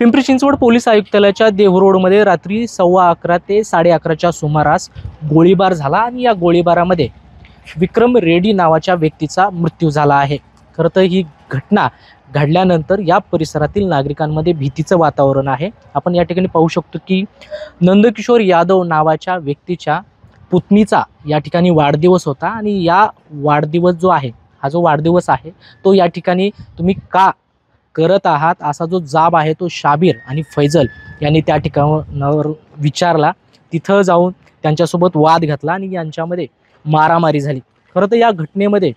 Pimpri Chinchwad police आयुक्तालयाच्या देहरोडमध्ये रात्री 11:15 ते 11:30च्या सुमारास गोळीबार झाला आणि या गोळीबारामध्ये विक्रम रेड्डी नावाच्या व्यक्तीचा मृत्यू झाला आहे। खरं तर ही घटना घडल्यानंतर या परिसरातील नागरिकांमध्ये भीतीचं वातावरण आहे। आपण या ठिकाणी पाहू शकतो की नंदकिशोर यादव नावाच्या व्यक्तीच्या पुतणीचा या ठिकाणी वाढदिवस होता आणि या वाढदिवस जो आहे हा जो वाढदिवस आहे तो या ठिकाणी तुम्ही का करत आहात असा जो जाब आहे तो शाबीर आणि फैजल यांनी त्या ठिकाणावर विचारला। तिथं जाऊन त्यांच्यासोबत वाद घातला आणि यांच्यामध्ये मारामारी झाली। खरं तर या घटनेमध्ये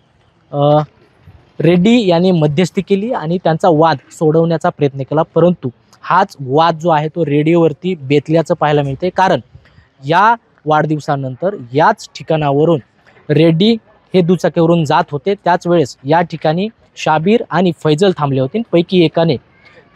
रेड्डी यांनी मध्यस्थी केली आणि त्यांचा वाद सोडवण्याचा प्रयत्न केला, परंतु हाच वाद जो आहे तो रेडिओवरती बेतल्याचं पाहायला मिळते। कारण या वाढदिवसानंतर याच ठिकाणावरून रेड्डी हे दुचाकीवरून जात होते, त्याच वेळेस या ठिकाणी शाबीर आणि फैजल थांबले होते। पैकी एकाने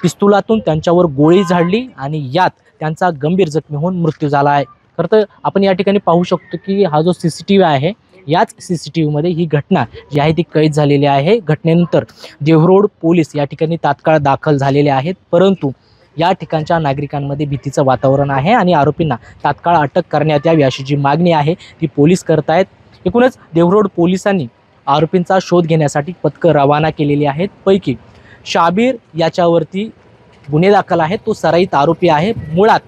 पिस्तुलातून त्यांच्यावर गोळी झाडली आणि यात त्यांचा गंभीर जखमी होऊन मृत्यू झाला आहे। खरं तर आपण या ठिकाणी पाहू शकतो की हा जो CCTV आहे याच CCTV मध्ये ही घटना जी आहे ती कैद झालेली आहे। घटनेनंतर देहरोड पोलीस या ठिकाणी तात्काळ दाखल झालेले आहेत, परंतु या ठिकाणच्या नागरिकांमध्ये भीतीचं वातावरण आहे आणि आरोपींना तात्काळ अटक करण्यात यावी अशी जी मागणी आहे ती पोलीस करत आहेत। एकूणच देहरोड पोलिसांनी आरोपींचा शोध घेण्यासाठी पथकं रवाना केलेली आहेत। पैकी शाबीर याच्यावरती गुन्हे दाखल आहेत, तो सराईत आरोपी आहे। मुळात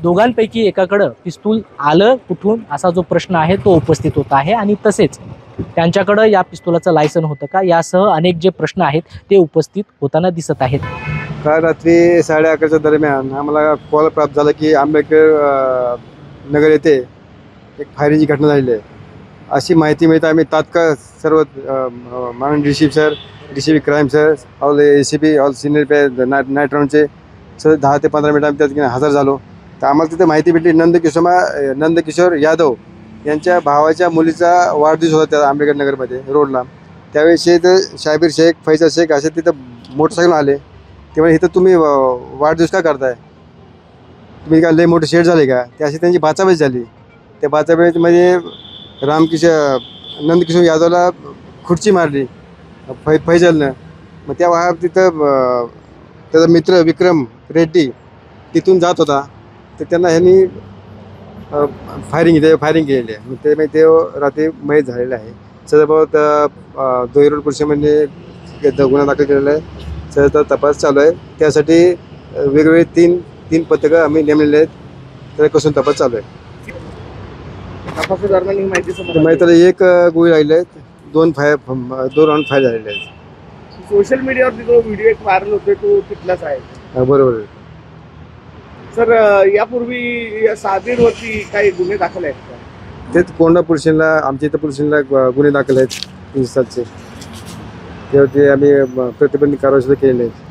दोघांपैकी एकाकडे पिस्तूल आलं कुठून असा जो प्रश्न आहे तो उपस्थित होत आहे आणि तसेच त्यांच्याकडे या पिस्तुलाचं लायसन होतं का यासह अनेक जे प्रश्न आहेत ते उपस्थित होताना दिसत आहेत। काल रात्री 11:30च्या दरम्यान आम्हाला कॉल प्राप्त झाला की आंबेडकर नगर येथे एक फायरिंगची घटना झालेली आहे अशी माहिती मिळते। आम्ही तात्काळ सर्व माननीय DCP sir, DCP crime sir, all ACP, all senior night राऊंडचे सर 10 ते 15 मिनिट आम्ही त्या ठिकाणी हजर झालो। तर आम्हाला तिथे माहिती भेटली नंदकिशोर यादव यांच्या भावाच्या मुलीचा वाढदिवस होता त्या आंबेडकर नगरमध्ये रोडला। त्यावेळेस ते शाबीर शेख, फैजल शेख असे तिथं मोटरसायकल आले। तेव्हा इथं तुम्ही वाढदिवस का करताय, तुम्ही काय लय मोठे शेड झाले का, ते अशी त्यांची बाचाबाची झाली। त्या बाचाबाचीमध्ये नंदकिशोर यादवला खुर्ची मारली फैजलनं। मग तेव्हा तिथं त्याचा मित्र विक्रम रेड्डी तिथून जात होता, तर त्यांना ह्यांनी फायरिंग केलेली आहे। मग त्यामुळे ते रात्री मयत झालेलं आहे। सदरबाबत देहरोड पोलिसांमध्ये गुन्हा दाखल केलेला आहे, सदर तपास चालू आहे। त्यासाठी वेगवेगळे तीन पथकं आम्ही नेमलेले आहेत, त्याला कसून तपास चालू आहे। तपासादरम्यान माहिती एक गोळी राहिली आहे, 2 राऊंड फायर झालेले आहेत। सोशल मीडियावरती जो व्हिडिओ एक व्हायरल होतोय तो तिथलाच आहे। बरोबर आहे सर, यापूर्वी या शाबीरवरती काही गुन्हे दाखल आहेत का? तेच कोंढा पोलिसांना, आमच्या इथं पोलिसांना गुन्हे दाखल आहेत 307चे, त्यावरती आम्ही प्रतिबंधित कारवाई सुद्धा केलेली आहे।